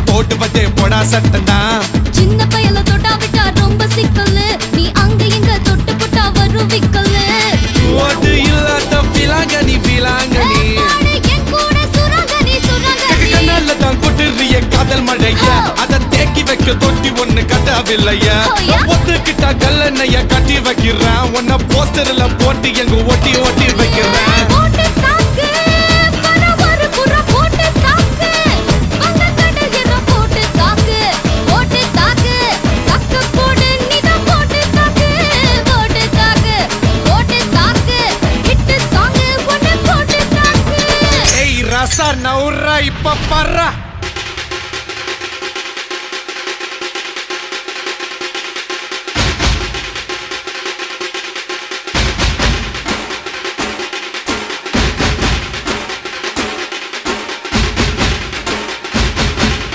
போட்டு வச்சே போடா சட்டனா சின்ன பயல தொட்டா விட்டா ரொம்ப சிக்கலு நீ அங்க எங்க தொட்டு புட்டா வரும் விக்கலு ஓட்டு இல்லாத பிலாங்கனி பிலாங்கனி என் கூட சுரங்கனி சுரங்கனி கண்ணால தான் கொட்டுறிய காதல் மழைய அத தேக்கி வைக்க தொட்டி ஒண்ணு கட்டவில்லையா ஒத்துக்கிட்டா கல்லணைய கட்டி வைக்கிறேன் உன்ன போஸ்டர்ல போட்டு எங்க ஒட்டி ஒட்டி வைக்கிறேன்